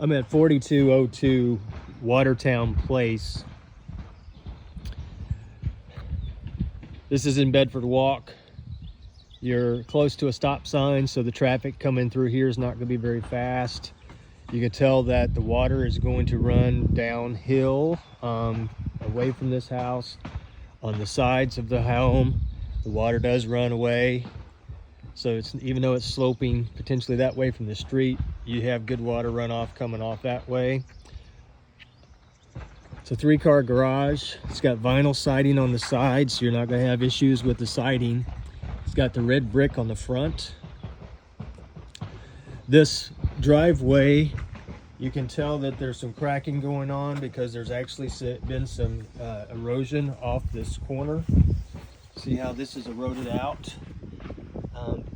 I'm at 4202 Watertown Place. This is in Bedford Walk. You're close to a stop sign, so the traffic coming through here is not going to be very fast. You can tell that the water is going to run downhill away from this house. On the sides of the home, the water does run away. So it's, even though it's sloping potentially that way from the street, you have good water runoff coming off that way. It's a 3-car garage. It's got vinyl siding on the sides, so you're not going to have issues with the siding. It's got the red brick on the front. This driveway, you can tell that there's some cracking going on because there's actually been some erosion off this corner. See how this is eroded out?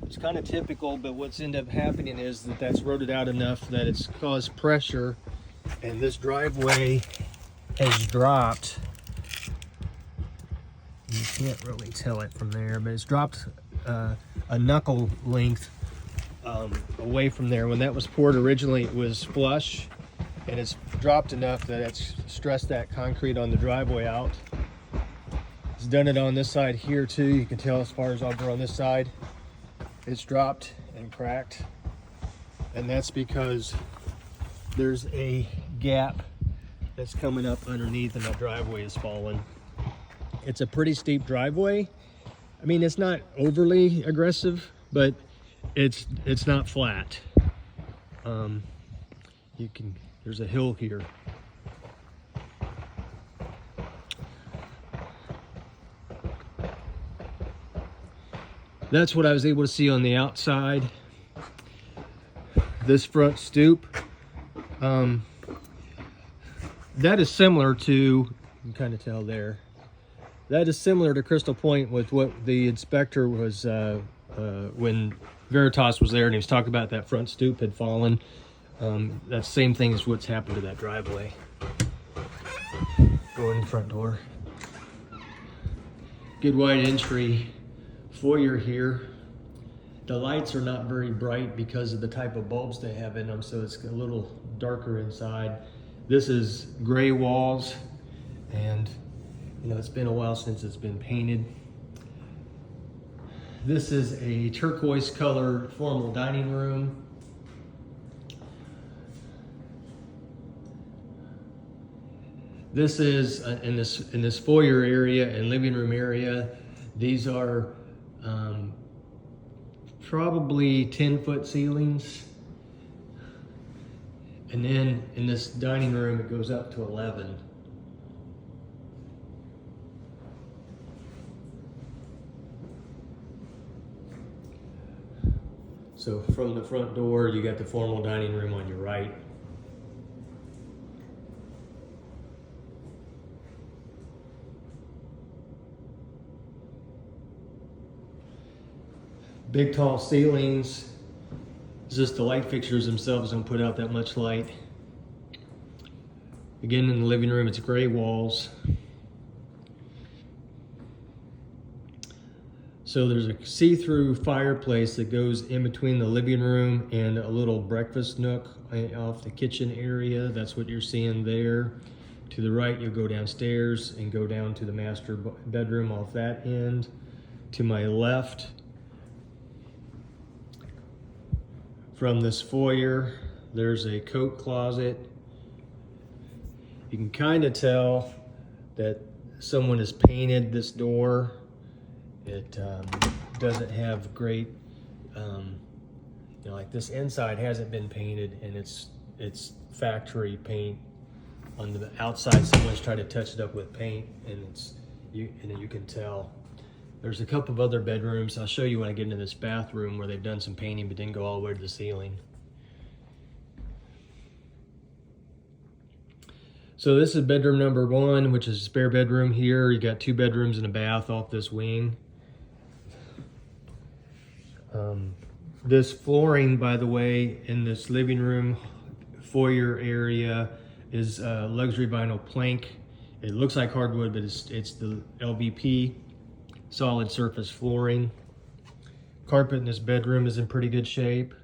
It's kind of typical, but what's ended up happening is that that's eroded out enough that it's caused pressure, and this driveway has dropped. You can't really tell it from there, but it's dropped a knuckle length away from there. When that was poured originally, it was flush, and it's dropped enough that it's stressed that concrete on the driveway out. It's done it on this side here too. You can tell as far as over on this side, it's dropped and cracked, and that's because there's a gap that's coming up underneath and that driveway is falling. It's a pretty steep driveway. I mean, it's not overly aggressive, but it's not flat. There's a hill here. That's what I was able to see on the outside. This front stoop, that is similar to, you can kind of tell there, that is similar to Crystal Point with what the inspector was, when Veritas was there and he was talking about that front stoop had fallen. That's the same thing as what's happened to that driveway. Go in the front door. Good wide entry foyer here. The lights are not very bright because of the type of bulbs they have in them, so it's a little darker inside. This is gray walls, and you know, it's been a while since it's been painted. This is a turquoise color formal dining room. This is in this foyer area and living room area. These are probably 10-foot ceilings. And then in this dining room, it goes up to 11. So from the front door, you got the formal dining room on your right. Big tall ceilings. It's just the light fixtures themselves don't put out that much light. Again, in the living room, it's gray walls. So there's a see-through fireplace that goes in between the living room and a little breakfast nook off the kitchen area. That's what you're seeing there. To the right, you'll go downstairs and go down to the master bedroom off that end. To my left, from this foyer, there's a coat closet. You can kind of tell that someone has painted this door. It doesn't have great, like this inside hasn't been painted, and it's factory paint. On the outside, someone's tried to touch it up with paint, and you can tell. There's a couple of other bedrooms. I'll show you when I get into this bathroom where they've done some painting but didn't go all the way to the ceiling. So this is bedroom number 1, which is a spare bedroom here. You got 2 bedrooms and a bath off this wing. This flooring, by the way, in this living room foyer area is luxury vinyl plank. It looks like hardwood, but it's the LVP solid surface flooring. Carpet in this bedroom is in pretty good shape.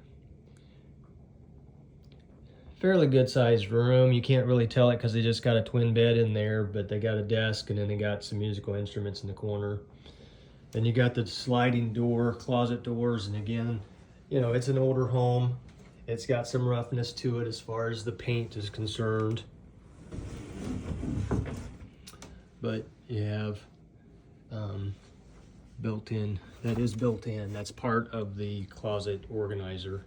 fairly good sized room. You can't really tell it because they just got a twin bed in there, but they got a desk and then they got some musical instruments in the corner. Then you got the sliding door, closet doors, and again, you know, it's an older home. It's got some roughness to it as far as the paint is concerned. But you have built-in, that is built in. That's part of the closet organizer.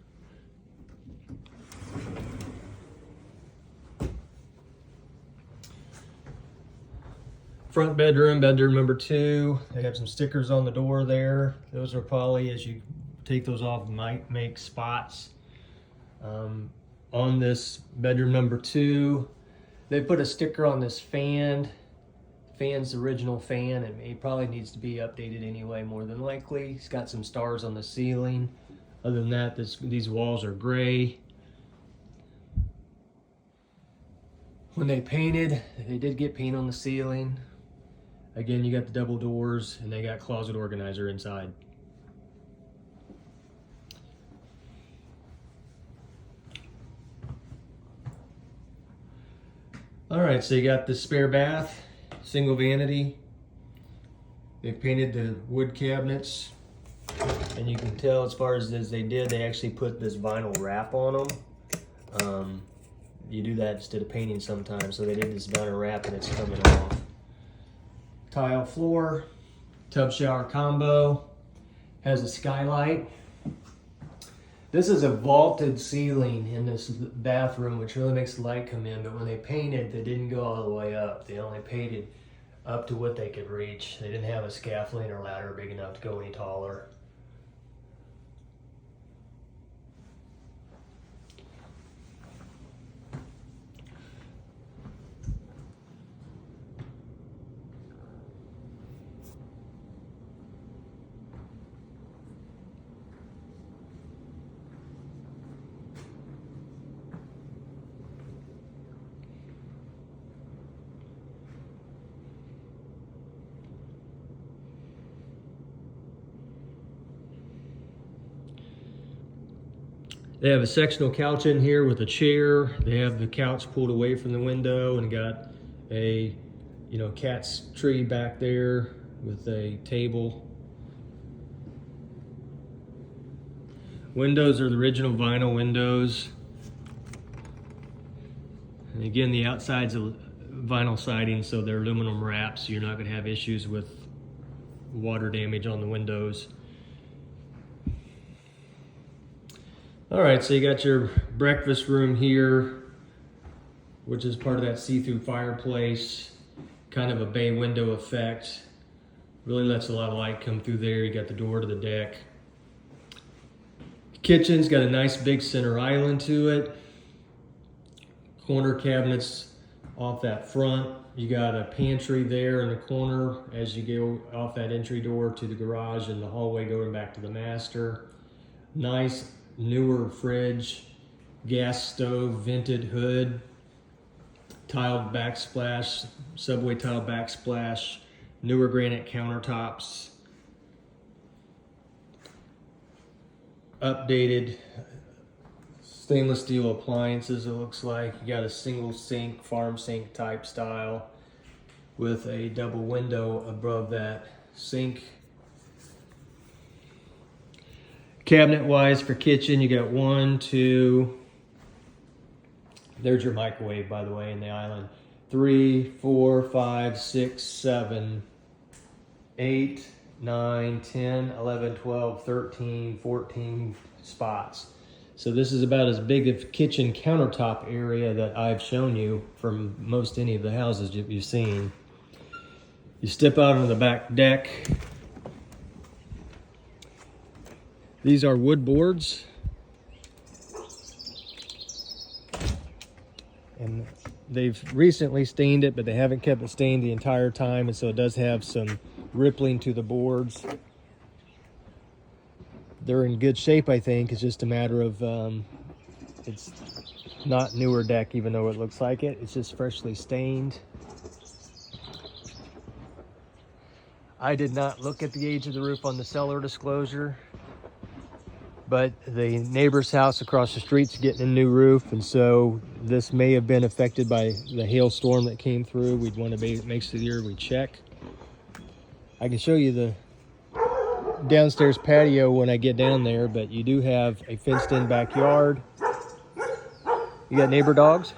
Front bedroom, bedroom number 2. They have some stickers on the door there. Those are probably, as you take those off, might make spots. On this bedroom number 2, they put a sticker on this fan. Fan's the original fan, and it probably needs to be updated anyway, more than likely. It's got some stars on the ceiling. Other than that, these walls are gray. When they painted, they did get paint on the ceiling. Again, you got the double doors, and they got closet organizer inside. All right, so you got the spare bath, single vanity. They painted the wood cabinets, and you can tell as far as they did, they actually put this vinyl wrap on them. You do that instead of painting sometimes, so they did this vinyl wrap and it's coming off. Tile floor, tub shower combo, has a skylight. This is a vaulted ceiling in this bathroom, which really makes the light come in, but when they painted, they didn't go all the way up. They only painted up to what they could reach. They didn't have a scaffolding or ladder big enough to go any taller. They have a sectional couch in here with a chair. They have the couch pulled away from the window and got a, cat's tree back there with a table. Windows are the original vinyl windows. And again, the outside's a vinyl siding, so they're aluminum wraps, so you're not going to have issues with water damage on the windows. All right, so you got your breakfast room here, which is part of that see-through fireplace, kind of a bay window effect. Really lets a lot of light come through there. You got the door to the deck. Kitchen's got a nice big center island to it. Corner cabinets off that front. You got a pantry there in the corner as you go off that entry door to the garage and the hallway going back to the master. Nice newer fridge, gas stove, vented hood, tiled backsplash, subway tile backsplash, newer granite countertops, updated stainless steel appliances, it looks like. You got a single sink, farm sink type style with a double window above that sink. Cabinet wise for kitchen, you got 1, 2, there's your microwave, by the way, in the island. 3, 4, 5, 6, 7, 8, 9, 10, 11, 12, 13, 14 spots. So this is about as big a kitchen countertop area that I've shown you from most any of the houses you've seen. You step out on the back deck. These are wood boards. And they've recently stained it, but they haven't kept it stained the entire time, and so it does have some rippling to the boards. They're in good shape, I think. It's just a matter of, it's not newer deck, even though it looks like it. It's just freshly stained. I did not look at the age of the roof on the seller disclosure, but the neighbor's house across the street's getting a new roof, and so this may have been affected by the hailstorm that came through. We'd want to make sure we check. I can show you the downstairs patio when I get down there, but you do have a fenced-in backyard. You got neighbor dogs?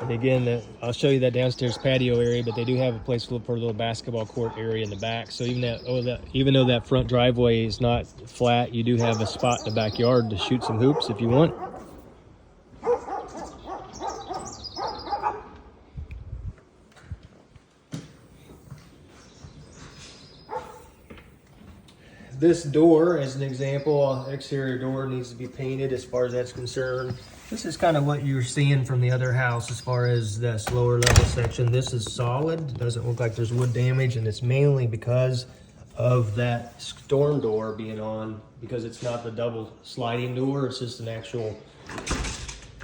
And again, I'll show you that downstairs patio area, but they do have a place for a little basketball court area in the back. So even though that front driveway is not flat, you do have a spot in the backyard to shoot some hoops if you want. This door, as an example, exterior door needs to be painted as far as that's concerned. This is kind of what you're seeing from the other house as far as this lower level section. This is solid. It doesn't look like there's wood damage, and it's mainly because of that storm door being on, because it's not the double sliding door. It's just an actual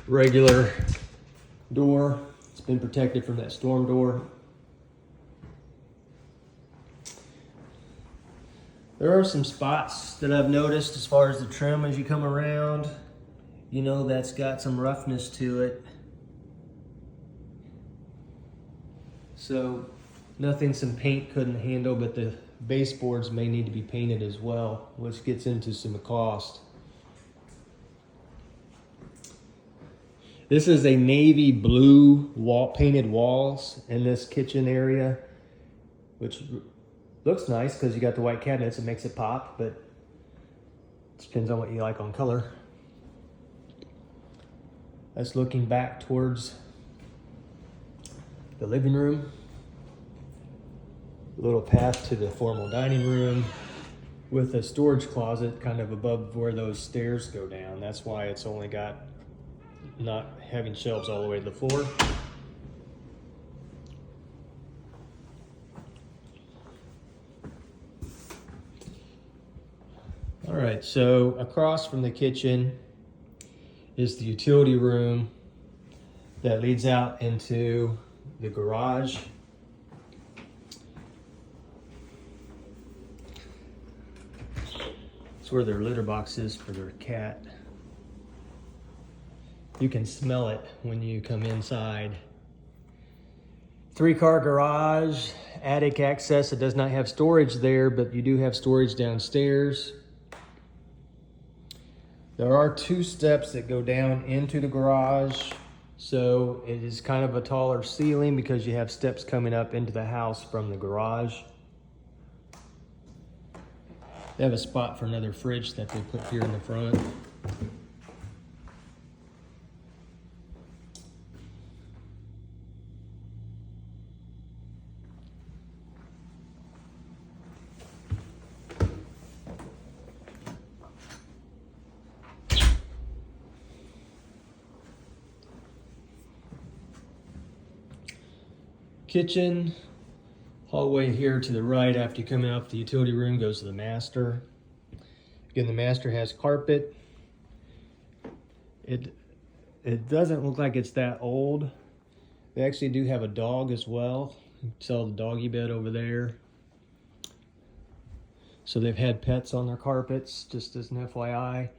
regular door. It's been protected from that storm door. There are some spots that I've noticed as far as the trim as you come around. You know, that's got some roughness to it. So nothing some paint couldn't handle, but the baseboards may need to be painted as well, which gets into some cost. This is a navy blue painted walls in this kitchen area, which looks nice because you got the white cabinets. It makes it pop, but it depends on what you like on color. That's looking back towards the living room. A little path to the formal dining room with a storage closet kind of above where those stairs go down. That's why it's only got not having shelves all the way to the floor. All right, so across from the kitchen is the utility room that leads out into the garage. It's where their litter box is for their cat. You can smell it when you come inside. 3-car garage, attic access. It does not have storage there, but you do have storage downstairs. There are 2 steps that go down into the garage, so it is kind of a taller ceiling because you have steps coming up into the house from the garage. They have a spot for another fridge that they put here in the front. Kitchen, hallway here to the right after you come out the utility room goes to the master. Again, the master has carpet. It doesn't look like it's that old. They actually do have a dog as well. You can sell the doggy bed over there. So they've had pets on their carpets, just as an FYI.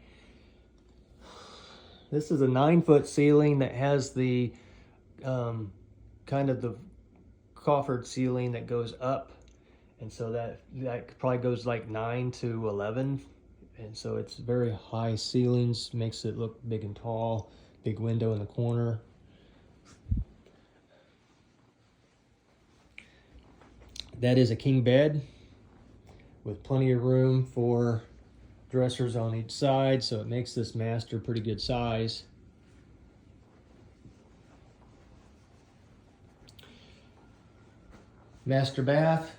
This is a 9-foot ceiling that has the kind of the coffered ceiling that goes up, and so that probably goes like 9 to 11, and so it's very high ceilings, makes it look big and tall. Big window in the corner. That is a king bed with plenty of room for dressers on each side, so it makes this master pretty good size. Master bath.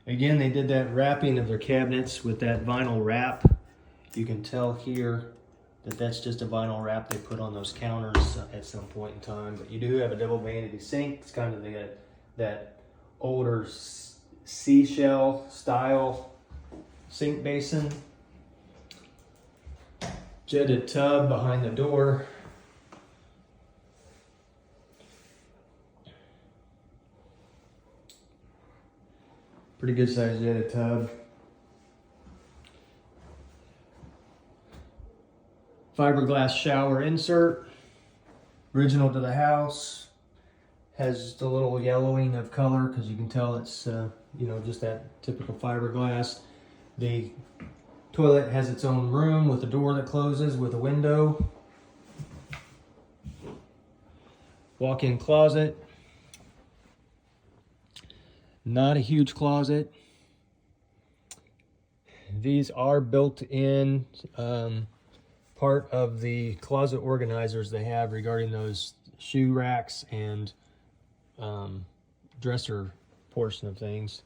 Again, they did that wrapping of their cabinets with that vinyl wrap. You can tell here that that's just a vinyl wrap they put on those counters at some point in time. But you do have a double vanity sink. It's kind of that older seashell style sink basin. Jetted tub behind the door. Pretty good sized jetted tub. Fiberglass shower insert, original to the house. Has just a little yellowing of color because you can tell it's just that typical fiberglass. The toilet has its own room with a door that closes with a window. Walk-in closet. Not a huge closet. These are built in part of the closet organizers they have regarding those shoe racks and dresser portion of things.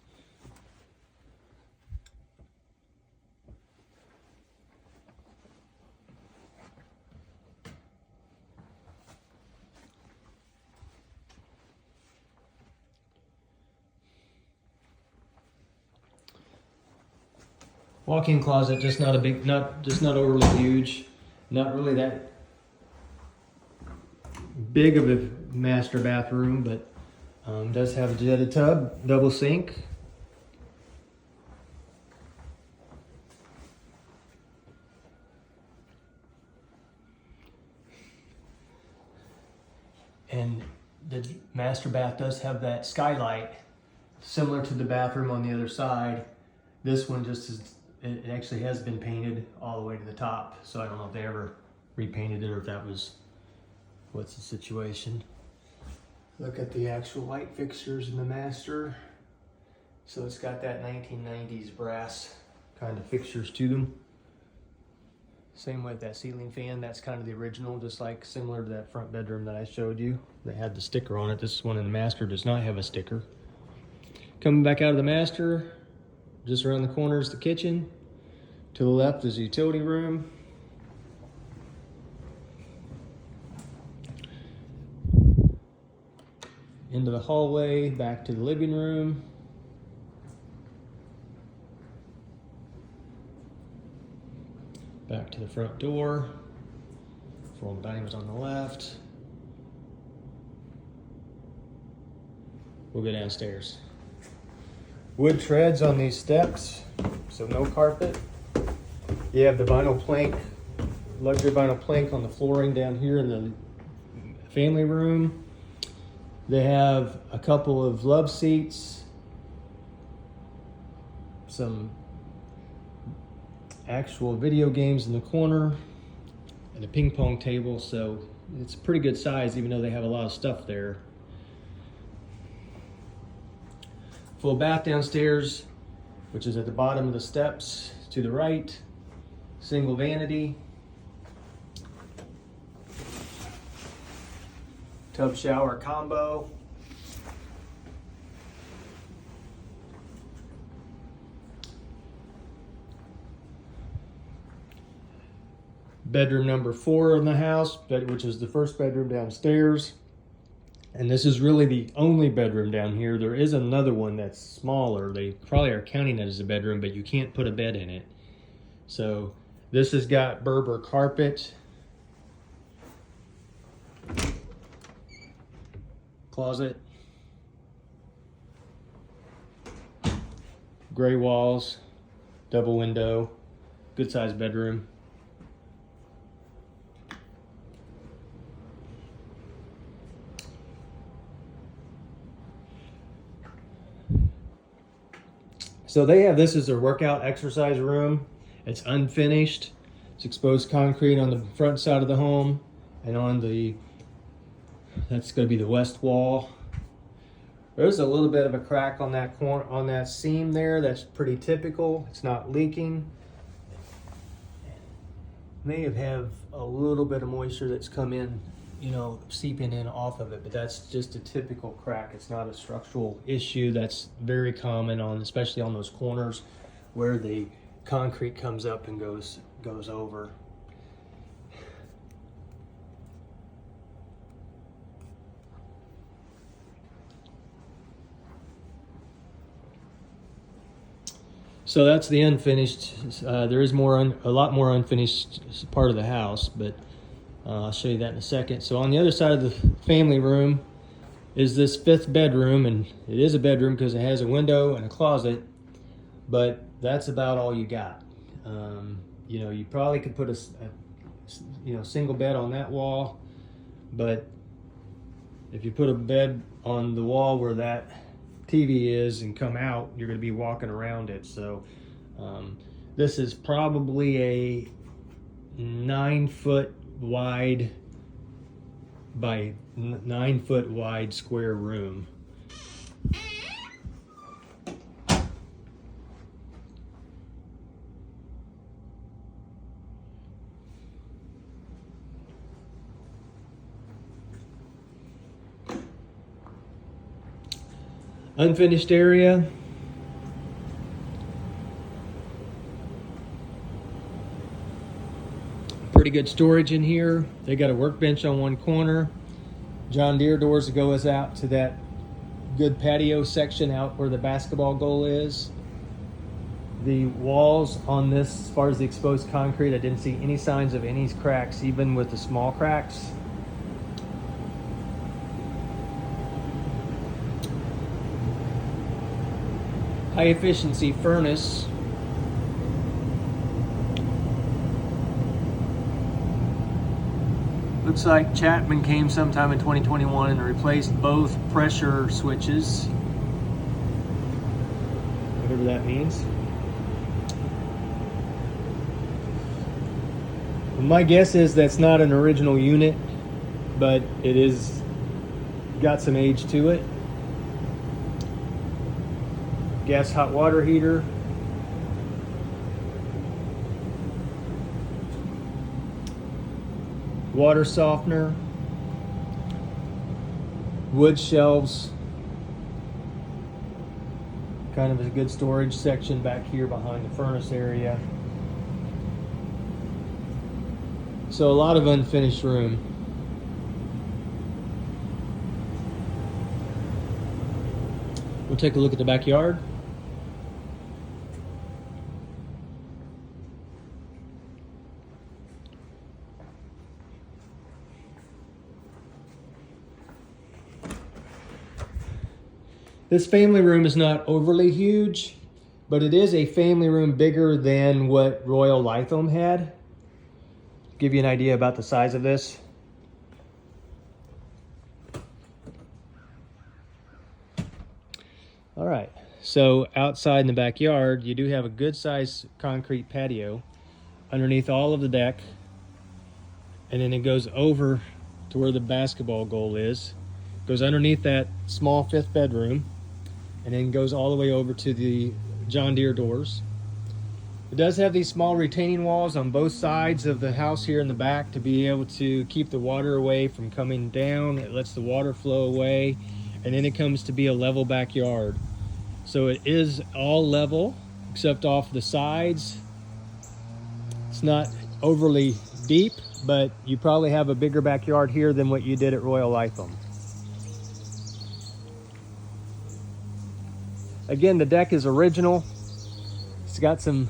Walk-in closet, just not overly huge, not really that big of a master bathroom, but does have a jetted tub, double sink. And the master bath does have that skylight, similar to the bathroom on the other side. This one it actually has been painted all the way to the top, so I don't know if they ever repainted it or if that was what's the situation. Look at the actual light fixtures in the master. So it's got that 1990s brass kind of fixtures to them. Same with that ceiling fan, that's kind of the original, just like similar to that front bedroom that I showed you. They had the sticker on it. This one in the master does not have a sticker. Coming back out of the master, just around the corner is the kitchen. To the left is the utility room. Into the hallway, back to the living room. Back to the front door. Formal dining room's on the left. We'll go downstairs. Wood treads on these steps, so no carpet. You have the vinyl plank, luxury vinyl plank on the flooring down here in the family room. They have a couple of love seats, some actual video games in the corner, and a ping pong table, so it's a pretty good size even though they have a lot of stuff there. Full bath downstairs, which is at the bottom of the steps to the right. Single vanity. Tub shower combo. Bedroom number 4 in the house, which is the first bedroom downstairs. And this is really the only bedroom down here. There is another one that's smaller. They probably are counting it as a bedroom, but you can't put a bed in it. So this has got Berber carpet, closet, gray walls, double window, good sized bedroom. So they have this as their workout exercise room. It's unfinished. It's exposed concrete on the front side of the home, and on that's going to be the west wall. There's a little bit of a crack on that corner, on that seam there. That's pretty typical. It's not leaking. May have a little bit of moisture that's come in, seeping in off of it, but that's just a typical crack. It's not a structural issue. That's very common especially on those corners where the concrete comes up and goes over. So that's the unfinished. There is a lot more unfinished part of the house, but I'll show you that in a second. So on the other side of the family room, is this 5th bedroom, and it is a bedroom because it has a window and a closet, but that's about all you got. You know, you probably could put a single bed on that wall, but if you put a bed on the wall where that TV is and come out, you're going to be walking around it. So this is probably a 9-foot wide by 9-foot wide square room. Unfinished area. Pretty good storage in here. They got a workbench on one corner. John Deere doors that goes out to that good patio section out where the basketball goal is. The walls on this, as far as the exposed concrete, I didn't see any signs of any cracks, even with the small cracks. High efficiency furnace. Looks like Chapman came sometime in 2021 and replaced both pressure switches, whatever that means. My guess is that's not an original unit, but it is got some age to it. Gas hot water heater. Water softener. Wood shelves. Kind of a good storage section back here behind the furnace area. So a lot of unfinished room. We'll take a look at the backyard. This family room is not overly huge, but it is a family room bigger than what Royal Lytham had. Give you an idea about the size of this. All right, so outside in the backyard, you do have a good sized concrete patio underneath all of the deck, and then it goes over to where the basketball goal is. Goes underneath that small 5th bedroom, and then goes all the way over to the John Deere doors. It does have these small retaining walls on both sides of the house here in the back to be able to keep the water away from coming down. It lets the water flow away, and then it comes to be a level backyard. So it is all level except off the sides. It's not overly deep, but you probably have a bigger backyard here than what you did at Royal Lytham. Again, the deck is original. It's got some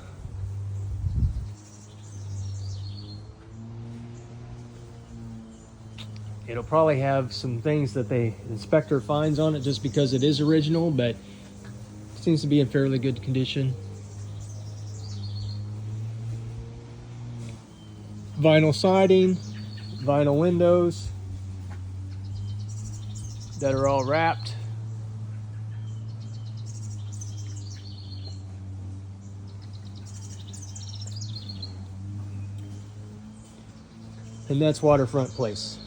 it'll probably have some things that the inspector finds on it just because it is original, but it seems to be in fairly good condition. Vinyl siding, vinyl windows that are all wrapped. And that's Waterfront Place.